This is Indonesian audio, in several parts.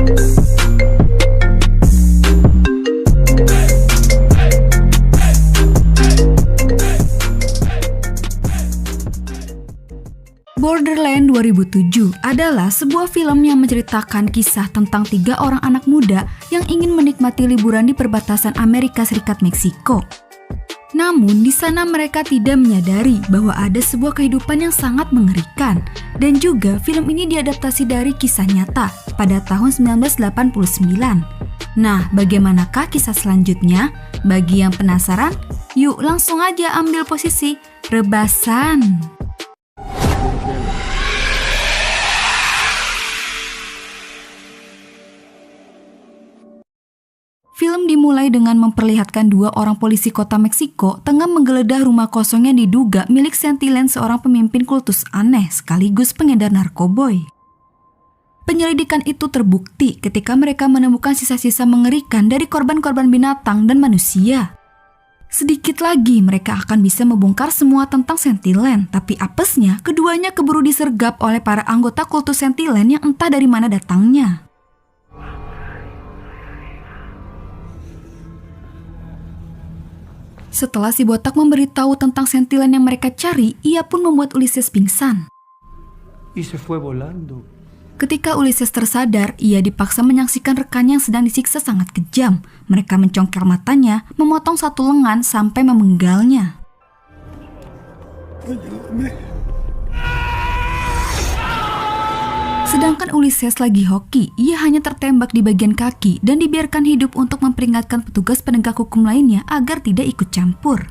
Borderland 2007 adalah sebuah film yang menceritakan kisah tentang 3 orang anak muda yang ingin menikmati liburan di perbatasan Amerika Serikat Meksiko. Namun di sana mereka tidak menyadari bahwa ada sebuah kehidupan yang sangat mengerikan. Dan juga film ini diadaptasi dari kisah nyata pada tahun 1989. Nah, bagaimanakah kisah selanjutnya? Bagi yang penasaran, yuk langsung aja ambil posisi rebasan. Film dimulai dengan memperlihatkan 2 orang polisi kota Meksiko tengah menggeledah rumah kosong yang diduga milik Santillan, seorang pemimpin kultus aneh sekaligus pengedar narkoboy. Penyelidikan itu terbukti ketika mereka menemukan sisa-sisa mengerikan dari korban-korban binatang dan manusia. Sedikit lagi mereka akan bisa membongkar semua tentang Santillan, tapi apesnya keduanya keburu disergap oleh para anggota kultus Santillan yang entah dari mana datangnya. Setelah si botak memberitahu tentang Santillan yang mereka cari, ia pun membuat Ulysses pingsan. Ketika Ulysses tersadar, ia dipaksa menyaksikan rekannya yang sedang disiksa sangat kejam. Mereka mencongkel matanya, memotong satu lengan sampai memenggalnya. Sedangkan Ulysses lagi hoki, ia hanya tertembak di bagian kaki dan dibiarkan hidup untuk memperingatkan petugas penegak hukum lainnya agar tidak ikut campur.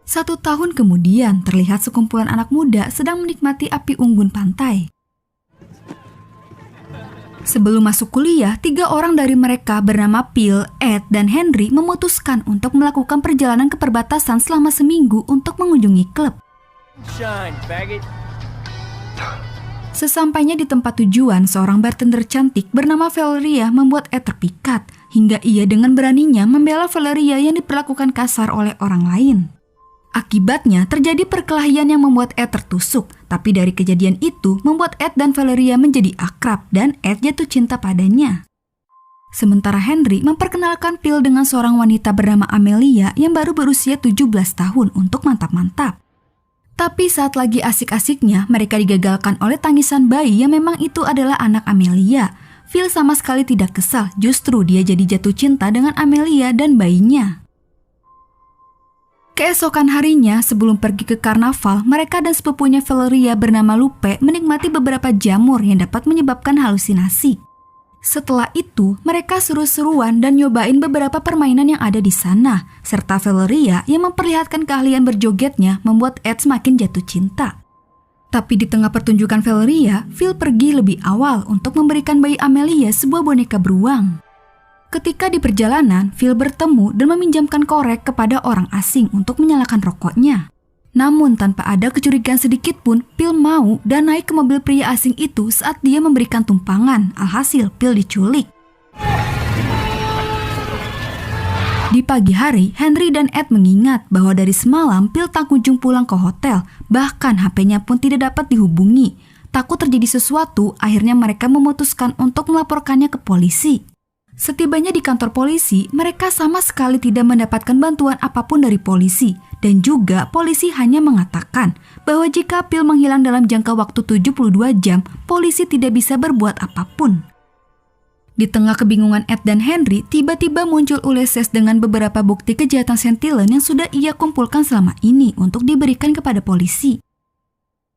1 tahun kemudian, terlihat sekumpulan anak muda sedang menikmati api unggun pantai. Sebelum masuk kuliah, 3 orang dari mereka bernama Phil, Ed, dan Henry memutuskan untuk melakukan perjalanan ke perbatasan selama seminggu untuk mengunjungi klub. Sesampainya di tempat tujuan, seorang bartender cantik bernama Valeria membuat Ed terpikat, hingga ia dengan beraninya membela Valeria yang diperlakukan kasar oleh orang lain. Akibatnya terjadi perkelahian yang membuat Ed tertusuk, tapi dari kejadian itu membuat Ed dan Valeria menjadi akrab dan Ed jatuh cinta padanya. Sementara Henry memperkenalkan Phil dengan seorang wanita bernama Amelia yang baru berusia 17 tahun untuk mantap-mantap. Tapi saat lagi asik-asiknya, mereka digagalkan oleh tangisan bayi yang memang itu adalah anak Amelia. Phil sama sekali tidak kesal, justru dia jadi jatuh cinta dengan Amelia dan bayinya. Keesokan harinya, sebelum pergi ke karnaval, mereka dan sepupunya Valeria bernama Lupe menikmati beberapa jamur yang dapat menyebabkan halusinasi. Setelah itu, mereka seru-seruan dan nyobain beberapa permainan yang ada di sana, serta Valeria yang memperlihatkan keahlian berjogetnya membuat Ed semakin jatuh cinta. Tapi di tengah pertunjukan Valeria, Phil pergi lebih awal untuk memberikan bayi Amelia sebuah boneka beruang. Ketika di perjalanan, Phil bertemu dan meminjamkan korek kepada orang asing untuk menyalakan rokoknya. Namun tanpa ada kecurigaan sedikit pun, Phil mau dan naik ke mobil pria asing itu saat dia memberikan tumpangan. Alhasil, Phil diculik. Di pagi hari, Henry dan Ed mengingat bahwa dari semalam Phil tak kunjung pulang ke hotel. Bahkan HP-nya pun tidak dapat dihubungi. Takut terjadi sesuatu, akhirnya mereka memutuskan untuk melaporkannya ke polisi. Setibanya di kantor polisi, mereka sama sekali tidak mendapatkan bantuan apapun dari polisi. Dan juga polisi hanya mengatakan bahwa jika Phil menghilang dalam jangka waktu 72 jam, polisi tidak bisa berbuat apapun. Di tengah kebingungan Ed dan Henry, tiba-tiba muncul Ulysses dengan beberapa bukti kejahatan Santillan yang sudah ia kumpulkan selama ini untuk diberikan kepada polisi.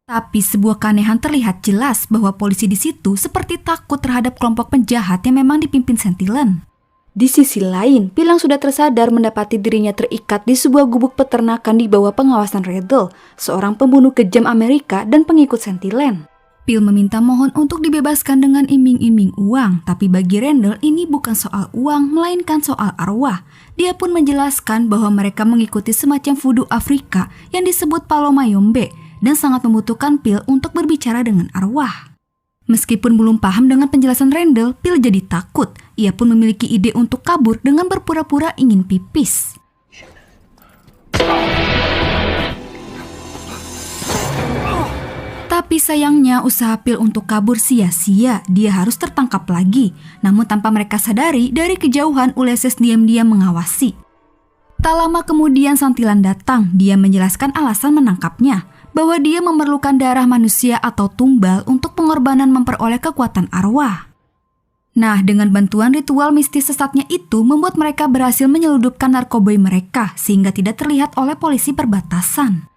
Tapi sebuah keanehan terlihat jelas bahwa polisi di situ seperti takut terhadap kelompok penjahat yang memang dipimpin Santillan. Di sisi lain, Phil sudah tersadar mendapati dirinya terikat di sebuah gubuk peternakan di bawah pengawasan Randall, seorang pembunuh kejam Amerika dan pengikut Santillan. Phil meminta mohon untuk dibebaskan dengan iming-iming uang, tapi bagi Randall ini bukan soal uang, melainkan soal arwah. Dia pun menjelaskan bahwa mereka mengikuti semacam voodoo Afrika yang disebut Paloma Yombe dan sangat membutuhkan Phil untuk berbicara dengan arwah. Meskipun belum paham dengan penjelasan Randall, Phil jadi takut. Ia pun memiliki ide untuk kabur dengan berpura-pura ingin pipis. Tapi sayangnya usaha Pil untuk kabur sia-sia, dia harus tertangkap lagi. Namun tanpa mereka sadari, dari kejauhan Ulysses diam-diam mengawasi. Tak lama kemudian Santillan datang, dia menjelaskan alasan menangkapnya, bahwa dia memerlukan darah manusia atau tumbal untuk pengorbanan memperoleh kekuatan arwah. Nah, dengan bantuan ritual mistis sesatnya itu membuat mereka berhasil menyeludupkan narkoboy mereka sehingga tidak terlihat oleh polisi perbatasan.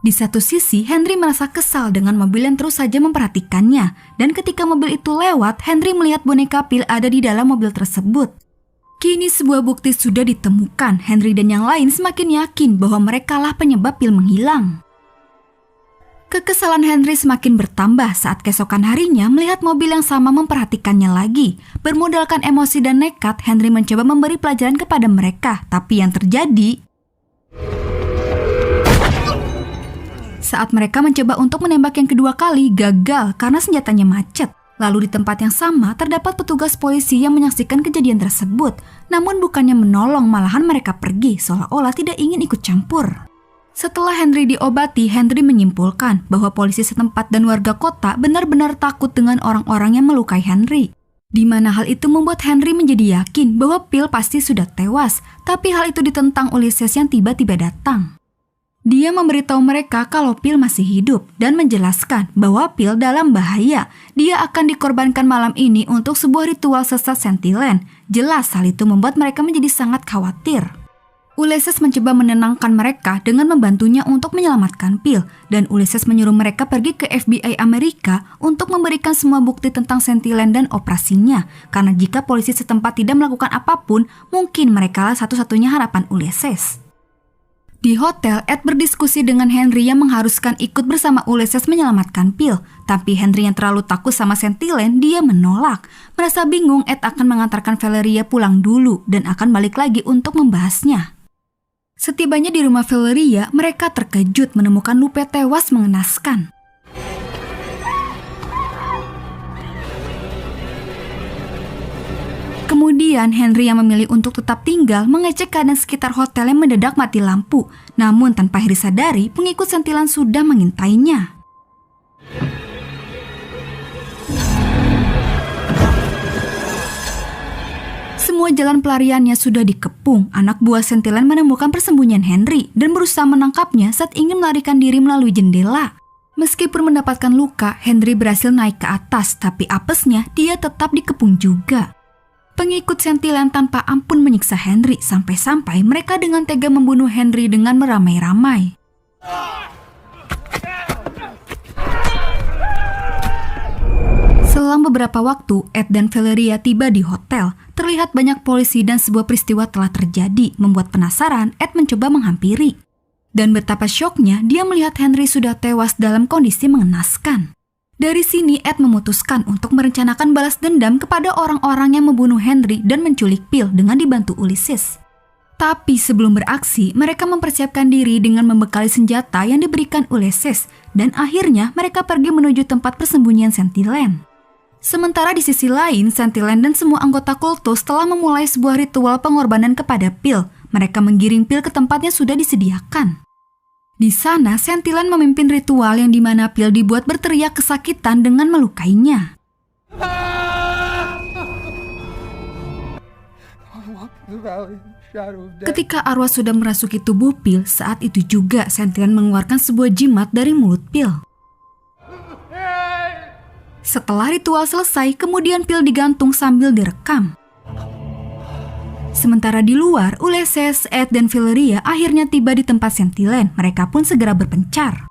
Di satu sisi, Henry merasa kesal dengan mobil yang terus saja memperhatikannya. Dan ketika mobil itu lewat, Henry melihat boneka Pil ada di dalam mobil tersebut. Kini sebuah bukti sudah ditemukan. Henry dan yang lain semakin yakin bahwa merekalah penyebab Pil menghilang. Kekesalan Henry semakin bertambah saat keesokan harinya melihat mobil yang sama memperhatikannya lagi. Bermodalkan emosi dan nekat, Henry mencoba memberi pelajaran kepada mereka. Tapi yang terjadi... Saat mereka mencoba untuk menembak yang kedua kali, gagal karena senjatanya macet. Lalu di tempat yang sama, terdapat petugas polisi yang menyaksikan kejadian tersebut. Namun bukannya menolong, malahan mereka pergi, seolah-olah tidak ingin ikut campur. Setelah Henry diobati, Henry menyimpulkan bahwa polisi setempat dan warga kota benar-benar takut dengan orang-orang yang melukai Henry. Di mana hal itu membuat Henry menjadi yakin bahwa Pil pasti sudah tewas, tapi hal itu ditentang Ulysses yang tiba-tiba datang. Dia memberitahu mereka kalau Pil masih hidup dan menjelaskan bahwa Pil dalam bahaya. Dia akan dikorbankan malam ini untuk sebuah ritual sesat Santillan. Jelas hal itu membuat mereka menjadi sangat khawatir. Ulysses mencoba menenangkan mereka dengan membantunya untuk menyelamatkan Pil. Dan Ulysses menyuruh mereka pergi ke FBI Amerika untuk memberikan semua bukti tentang Santillan dan operasinya. Karena jika polisi setempat tidak melakukan apapun, mungkin merekalah satu-satunya harapan Ulysses. Di hotel, Ed berdiskusi dengan Henry yang mengharuskan ikut bersama Ulysses menyelamatkan Pil. Tapi Henry yang terlalu takut sama Santillan, dia menolak. Merasa bingung, Ed akan mengantarkan Valeria pulang dulu dan akan balik lagi untuk membahasnya. Setibanya di rumah Valeria, mereka terkejut menemukan Lupe tewas mengenaskan. Kemudian Henry yang memilih untuk tetap tinggal mengecek keadaan sekitar hotel yang mendadak mati lampu. Namun tanpa Henry sadari, pengikut Santillan sudah mengintainya. Semua jalan pelariannya sudah dikepung. Anak buah Santillan menemukan persembunyian Henry dan berusaha menangkapnya saat ingin melarikan diri melalui jendela. Meskipun mendapatkan luka, Henry berhasil naik ke atas, tapi apesnya dia tetap dikepung juga. Pengikut Santillan tanpa ampun menyiksa Henry sampai-sampai mereka dengan tega membunuh Henry dengan meramai-ramai. Selang beberapa waktu, Ed dan Valeria tiba di hotel. Terlihat banyak polisi dan sebuah peristiwa telah terjadi, membuat penasaran. Ed mencoba menghampiri. Dan betapa syoknya dia melihat Henry sudah tewas dalam kondisi mengenaskan. Dari sini Ed memutuskan untuk merencanakan balas dendam kepada orang-orang yang membunuh Henry dan menculik Pil dengan dibantu Ulysses. Tapi sebelum beraksi, mereka mempersiapkan diri dengan membekali senjata yang diberikan Ulysses dan akhirnya mereka pergi menuju tempat persembunyian Santillan. Sementara di sisi lain, Santillan dan semua anggota kultus telah memulai sebuah ritual pengorbanan kepada Pil. Mereka menggiring Pil ke tempat yang sudah disediakan. Di sana, Santillan memimpin ritual yang dimana Pil dibuat berteriak kesakitan dengan melukainya. Ketika arwah sudah merasuki tubuh Pil, saat itu juga Santillan mengeluarkan sebuah jimat dari mulut Pil. Setelah ritual selesai, kemudian Pil digantung sambil direkam. Sementara di luar, Ulysses, Ed, dan Valeria akhirnya tiba di tempat Santillan. Mereka pun segera berpencar.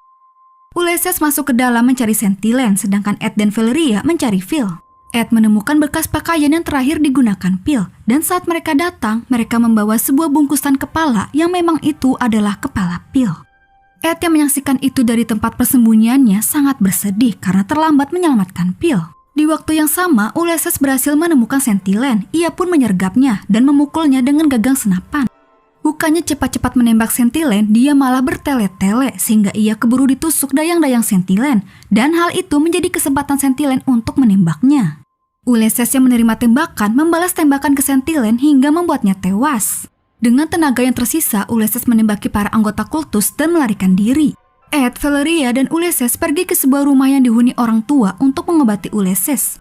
Ulysses masuk ke dalam mencari Santillan, sedangkan Ed dan Valeria mencari Phil. Ed menemukan bekas pakaian yang terakhir digunakan Phil, dan saat mereka datang, mereka membawa sebuah bungkusan kepala yang memang itu adalah kepala Phil. Ed yang menyaksikan itu dari tempat persembunyiannya sangat bersedih karena terlambat menyelamatkan Phil. Di waktu yang sama, Ulysses berhasil menemukan Santillan. Ia pun menyergapnya dan memukulnya dengan gagang senapan. Bukannya cepat-cepat menembak Santillan, dia malah bertele-tele sehingga ia keburu ditusuk dayang-dayang Santillan. Dan hal itu menjadi kesempatan Santillan untuk menembaknya. Ulysses yang menerima tembakan membalas tembakan ke Santillan hingga membuatnya tewas. Dengan tenaga yang tersisa, Ulysses menembaki para anggota kultus dan melarikan diri. Ed, Valeria, dan Ulysses pergi ke sebuah rumah yang dihuni orang tua untuk mengobati Ulysses.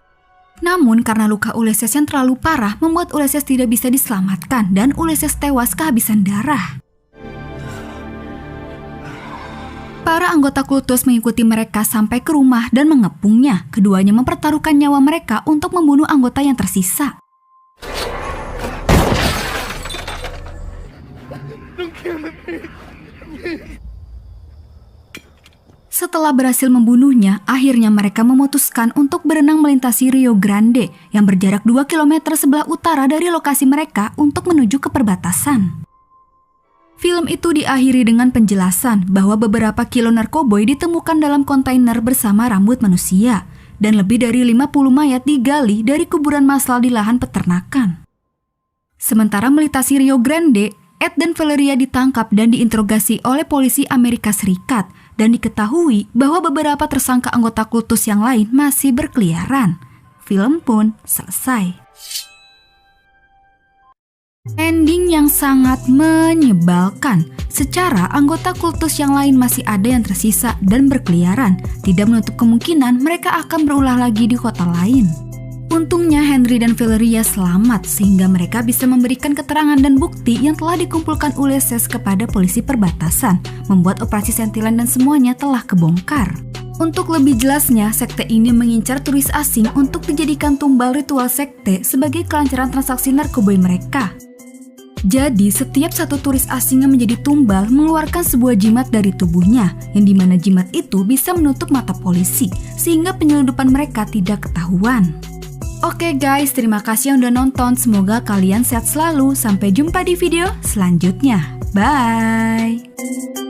Namun karena luka Ulysses yang terlalu parah membuat Ulysses tidak bisa diselamatkan dan Ulysses tewas kehabisan darah. Para anggota kultus mengikuti mereka sampai ke rumah dan mengepungnya. Keduanya mempertaruhkan nyawa mereka untuk membunuh anggota yang tersisa. Setelah berhasil membunuhnya, akhirnya mereka memutuskan untuk berenang melintasi Rio Grande yang berjarak 2 km sebelah utara dari lokasi mereka untuk menuju ke perbatasan. Film itu diakhiri dengan penjelasan bahwa beberapa kilo narkoboy ditemukan dalam kontainer bersama rambut manusia dan lebih dari 50 mayat digali dari kuburan massal di lahan peternakan. Sementara melintasi Rio Grande, Ed dan Valeria ditangkap dan diinterogasi oleh polisi Amerika Serikat dan diketahui bahwa beberapa tersangka anggota kultus yang lain masih berkeliaran. Film pun selesai. Ending yang sangat menyebalkan. Secara anggota kultus yang lain masih ada yang tersisa dan berkeliaran, tidak menutup kemungkinan mereka akan berulah lagi di kota lain. Untungnya Henry dan Valeria selamat sehingga mereka bisa memberikan keterangan dan bukti yang telah dikumpulkan Ulysses kepada polisi perbatasan, membuat operasi sentilan dan semuanya telah kebongkar. Untuk lebih jelasnya, sekte ini mengincar turis asing untuk dijadikan tumbal ritual sekte sebagai kelancaran transaksi narkoboy mereka. Jadi, setiap satu turis asing yang menjadi tumbal mengeluarkan sebuah jimat dari tubuhnya, yang dimana jimat itu bisa menutup mata polisi, sehingga penyelundupan mereka tidak ketahuan. Oke guys, terima kasih yang udah nonton. Semoga kalian sehat selalu. Sampai jumpa di video selanjutnya. Bye!